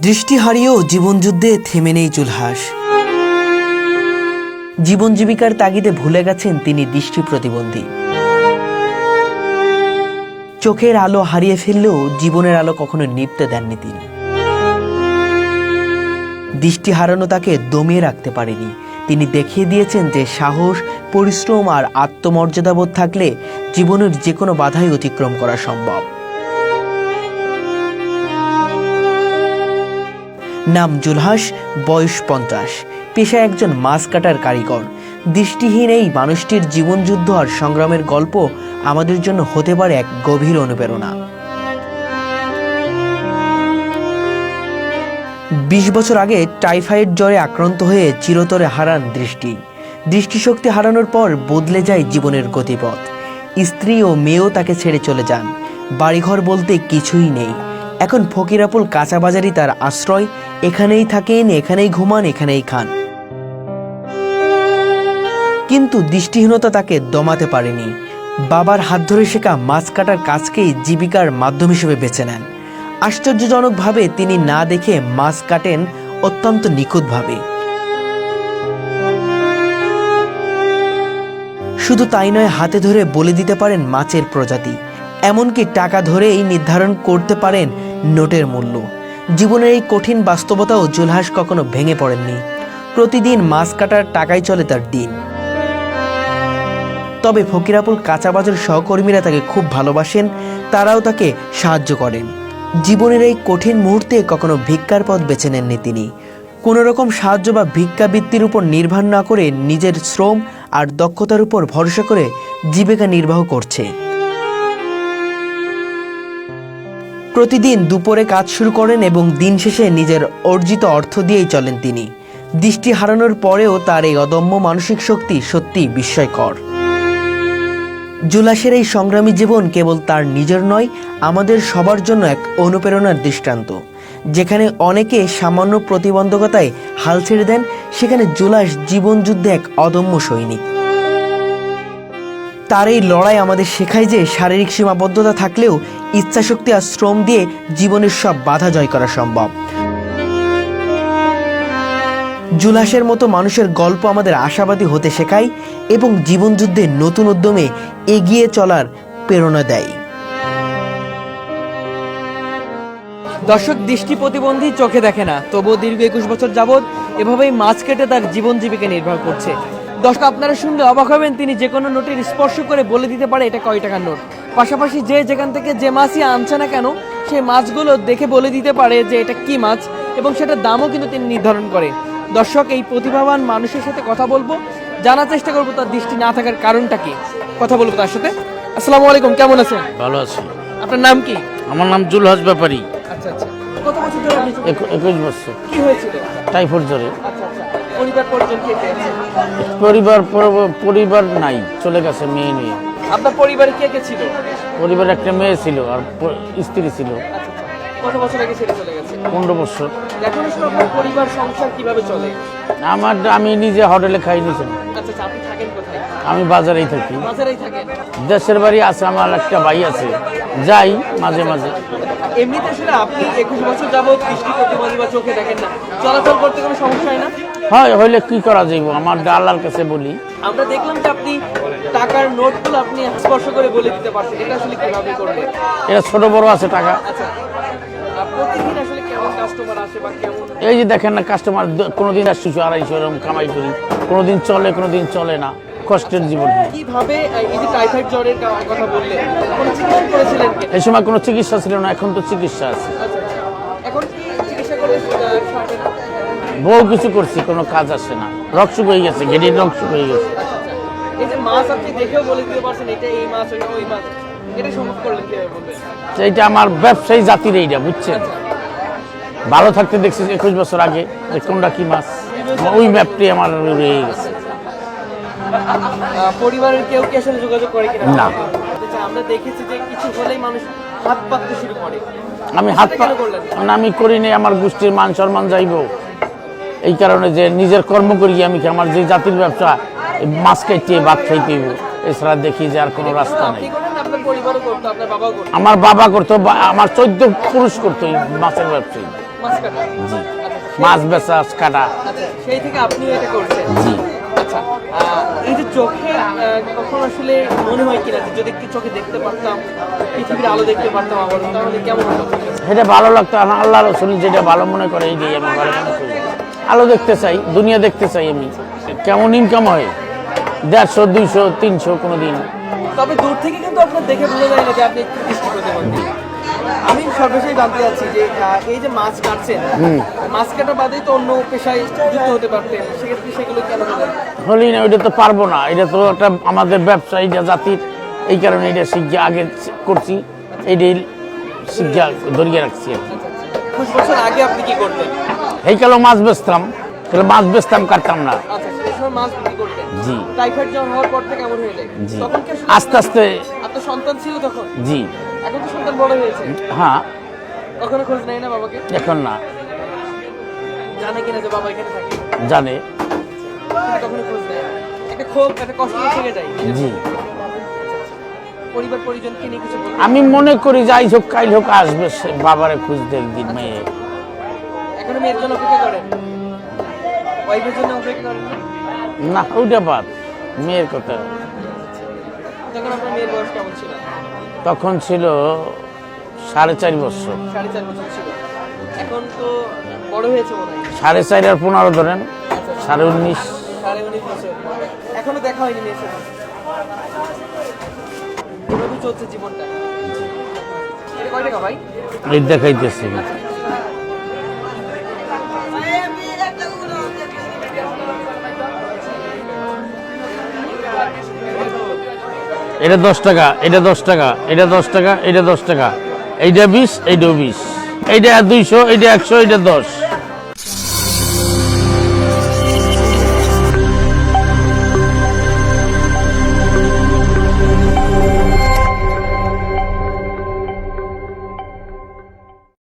দৃষ্টি হারিয়েও জীবনযুদ্ধে থেমে নেই জুলহাস। জীবন জীবিকার তাগিদে ভুলে গেছেন তিনি দৃষ্টি প্রতিবন্ধী। চোখের আলো হারিয়ে ফেললেও জীবনের আলো কখনো নিভতে দেননি তিনি। দৃষ্টি হারানো তাকে দমিয়ে রাখতে পারেনি। তিনি দেখিয়ে দিয়েছেন যে সাহস, পরিশ্রম আর আত্মমর্যাদাবোধ থাকলে জীবনের যে কোনো বাধাই অতিক্রম করা সম্ভব। নাম জুলহাস, বয়স 50, পেশায় একজন মাছ কাটার কারিগর। দৃষ্টিহীন এই মানুষটির জীবনযুদ্ধ আর সংগ্রামের গল্প আমাদের জন্য হতে পারে এক গভীর অনুপ্রেরণা। 20 বছর আগে টাইফয়েড জ্বরে আক্রান্ত হয়ে চিরতরে হারান দৃষ্টিশক্তি হারানোর পর বদলে যায় জীবনের গতিপথ। স্ত্রী ও মেয়েও তাকে ছেড়ে চলে যান। বাড়িঘর বলতে কিছুই নেই। এখন ফকিরাপুল কাঁচা বাজারই তার আশ্রয়। এখানেই থাকেন, এখানেই ঘুমান, এখানেই খান। কিন্তু দৃষ্টিহীনতা তাকে দমাতে পারেনি। বাবার হাত ধরে শেখা মাছ কাটার কাজকেই জীবিকার মাধ্যম হিসেবে বেছে নেন। আশ্চর্যজনকভাবে তিনি না দেখে মাছ কাটেন অত্যন্ত নিখুঁতভাবে। শুধু তাই নয়, হাতে ধরে বলে দিতে পারেন মাছের প্রজাতি। এমনকি টাকা ধরেই নির্ধারণ করতে পারেন নোটের মূল্য। জীবনের এই কঠিন বাস্তবতাও জুলহাস কখনো ভেঙে পড়েননি। প্রতিদিন মাছ কাটার টাকায় চলে তার দিন। তবে ফকিরাপুল কাঁচা বাজার সহকর্মীরা তাকে খুব ভালোবাসেন। তারাও তাকে সাহায্য করেন। জীবনের এই কঠিন মুহূর্তে কখনো ভিক্ষার পথ বেছে নেননি তিনি। কোনো রকম সাহায্য বা ভিক্ষাবৃত্তির উপর নির্ভর না করে নিজের শ্রম আর দক্ষতার উপর ভরসা করে জীবিকা নির্বাহ করছে। প্রতিদিন দুপুরে কাজ শুরু করেন এবং দিন শেষে নিজের অর্জিত অর্থ দিয়েই চলেন তিনি। দৃষ্টি হারানোর পরেও তার এই অদম্য মানসিক শক্তি সত্যি বিস্ময়কর। জুলহাসের এই সংগ্রামী জীবন কেবল তার নিজের নয়, আমাদের সবার জন্য এক অনুপ্রেরণার দৃষ্টান্ত। যেখানে অনেকে সামান্য প্রতিবন্ধকতায় হাল ছেড়ে দেন, সেখানে জুলহাস জীবনযুদ্ধে এক অদম্য সৈনিক। তার এই লড়াই আমাদের শেখায় যে শারীরিক সীমাবদ্ধতা থাকলেও ইচ্ছাশক্তি আর শ্রম দিয়ে জীবনের সব বাধা জয় করা সম্ভব। জুলহাসের মতো মানুষের গল্প আমাদের আশাবাদী হতে শেখায় এবং জীবনযুদ্ধে নতুন উদ্যমে এগিয়ে চলার প্রেরণা দেয়। দর্শক, দৃষ্টি প্রতিবন্ধী, চোখে দেখে না, তবুও দীর্ঘ 21 বছর যাবৎ এভাবেই মাছ কেটে তার জীবন জীবিকা নির্বাহ করছে। দর্শক, আপনারা শুনলে অবাক হবেন, তিনি যে কোনো নোটের স্পর্শ করে বলে দিতে পারে এটা কয় টাকার নোট। পাশাপাশি যেখান থেকে যে মাছই আনছে না কেন, সেই মাছগুলো দেখে বলে দিতে পারে যে এটা কি মাছ, এবং সেটার দামও কিন্তু তিনি নির্ধারণ করে। দর্শক, এই প্রতিভাবান মানুষের সাথে কথা বলবো, জানার চেষ্টা করবো তার দৃষ্টি না থাকার কারণটা কি। কথা বলবো তার সাথে। আসসালামু আলাইকুম, কেমন আছেন? ভালো আছি। আপনার নাম কি? আমার নাম জুলহাস ব্যাপারী। আচ্ছা আচ্ছা। কত বছর ধরে আপনি 21 বছর। কি হয়েছিল? টাইফয়েড জ্বরে। আচ্ছা আচ্ছা। পরিবার পরিজন কে কে আছে? পরিবার নাই, চলে গেছে মেয়ে নিয়ে। আপনার পরিবারে কে কে ছিল? পরিবারে একটা মেয়ে ছিল আর স্ত্রী ছিল। আচ্ছা আচ্ছা। কত বছর আগে ছেড়ে চলে গেছে? 15 বছর। এখন আসলে আপনার পরিবার সংসার কিভাবে চলে? আমি নিজে হোটেলে খাই নিছি। আচ্ছা আচ্ছা। আপনি থাকেন কোথায়? আমি বাজারেই থাকি। বাজারেই থাকেন? দেশের বাড়ি আছে, আমার একটা ভাই আছে, যাই মাঝে মাঝে। এমনিতে আসলে আপনি 21 বছর যাবত দৃষ্টি প্রতিবন্ধী বা চোখে দেখেন না, চলাচল করতে কোনো সমস্যা হয় না? হয়, হইলে কি করা যাইব, আমার আল্লাহর কাছে বলি। আমরা দেখলাম যে আপনি টাকার নোটগুলো আপনি স্পর্শ করে বলে দিতে পারছেন, এটা আসলে কিভাবে করলেন? এটা ছোট বড় আছে টাকা। আচ্ছা, প্রতিদিন আসলে কেমন কাস্টমার আসে বা কেমন? এই যে দেখেন না, কাস্টমার কোনোদিন 200 250 এরকম কামাই করি, কোনোদিন চলে কোনোদিন চলে না। কষ্টের জীবন। কিভাবে এই যে টাইফয়েড জ্বরের কথা বললেন, কোনো চিকিৎসা করেছিলেন কি? এই সময় কোনো চিকিৎসা ছিল না, এখন তো চিকিৎসা আছে। আচ্ছা আচ্ছা। এখন কি চিকিৎসা করে বহু কিছু করছি, কোনো কাজ আসে না। রক্ত হয়ে গেছে, গেডির রক্ত হয়ে গেছে। এই যে মাছ আপনি দেখেও বলে দিতে পারছেন এটা এই মাছ, ওইটা ওই মাছ, এটা সম্ভব করলেন কিভাবে বলবেন? এইটা আমার ব্যবসায়ী জাতির, এইটা বুঝছেন। ভালো থাকতে দেখছি 21 বছর আগে যে কোনটা কি মাছ, ওই ম্যাপটি আমার রয়ে গেছে। পরিবারের কেউ কি আসলে যোগাযোগ করে কিনা? না। আমরা দেখেছি যে কিছু হলেই মানুষ হাত পাততে শুরু করে। আমি করিনি, আমার গোষ্ঠীর মান সম্মান যাইব এই কারণে যে নিজের কর্ম করি। আমি আমার যে জাতির ব্যবসা, মাছ খাইতে ভাত খাইতে, এছাড়া দেখি যে আর কোনো রাস্তা নেই। আপনার পরিবারও করতো? আপনার বাবাও করতো? আমার বাবা করতো, আমার 14 পুরুষ করতো এই মাছের ব্যবসায়ী। মাছ কাটা। জি আচ্ছা, মাছ বেচা কাটা আচ্ছা, সেই থেকে আপনিও এটা করছেন। জি আচ্ছা, এই যে চোখে কখন আসলে মনে হয় কিনা যে যদি একটু চোখে দেখতে পারতাম, পৃথিবীর আলো দেখতে পারতাম আবার, তাহলে কেমন হতো? এটা ভালো লাগতো আর আল্লাহ রসুল যেটা ভালো মনে করে এইটাই আমি ভালো মনে করি। আলো দেখতে চাই, দুনিয়া দেখতে চাই আমি। কেমন ইনকাম হয় 150, 200, 300 কোনো দিন। তবে দূর থেকে কিন্তু আপনার দেখে বোঝা যায় না যে আপনি একটু দৃষ্টি প্রতিবন্ধী। আমি সর্বশেষ জানতে চাচ্ছি যে এই যে মাছ কাটছেন, মাছ কাটা বাদেই তো অন্য পেশায় যুক্ত হতে পারতেন, সেক্ষেত্রে সেগুলো কেন হলেন? হলি না, ওইটা তো পারবো না, এটা তো একটা আমাদের ব্যবসা, এটা জাতির, এই কারণে এটা শিক্ষা আগে করছি, এইটাই শিক্ষা ধরিয়ে রাখছি আর কি। 20 বছর আগে আপনি কি করতেন? এই কালো মাছ বেচতাম, তাহলে মাছ বেচতাম, কাটতাম না। আচ্ছা, সেই সময় মাছ বিক্রি করতেন। জি টাইফয়েড জ্বর হওয়ার পর থেকে এমন হয়ে যায়। জি তখন কি আসলে আস্তে আস্তে আপনার সন্তান ছিল তখন? জি এখন তো সন্তান বড় হয়েছে, হ্যাঁ কখনো খোঁজ নেয় না বাবাকে? এখন না, জানে কিনা যে বাবা এখানে থাকে, জানে। কিন্তু কখনো খোঁজ নেয় না। একটা ক্ষোভ, একটা কষ্ট থেকে যায়। জি পরিবার পরিজনকে নিয়ে কিছু বলতে আমি মনে করি যাই হোক কাইল হোক আসবে সে বাবারে খুঁজতে একদিন মেয়ে। এখনো মেয়ের জন্য অপেক্ষা করেন? ওয়াইফের জন্য অপেক্ষা করেন না? না ওইটা বাদ, মেয়ের কথা। তখন আপনার মেয়ের বয়স কেমন ছিল? তখন ছিল 4.5 বছর। 4.5 বছর ছিল। এখন তো বড় হয়েছে মনে হয়। 4.5 আর 15 ধরেন, 19.5। 19.5 বছর। এখনো দেখা হয়নি মেয়ের সাথে। এভাবে চলছে জীবনটা। এটা কয় টাকা ভাই? এই দেখাইতেছি এটা 10 টাকা, এটা 10 টাকা, এটা 10 টাকা, এটা 10 টাকা, এইটা 20, এইটাও 20, এইটা 200, এইটা 100, এইটা 10।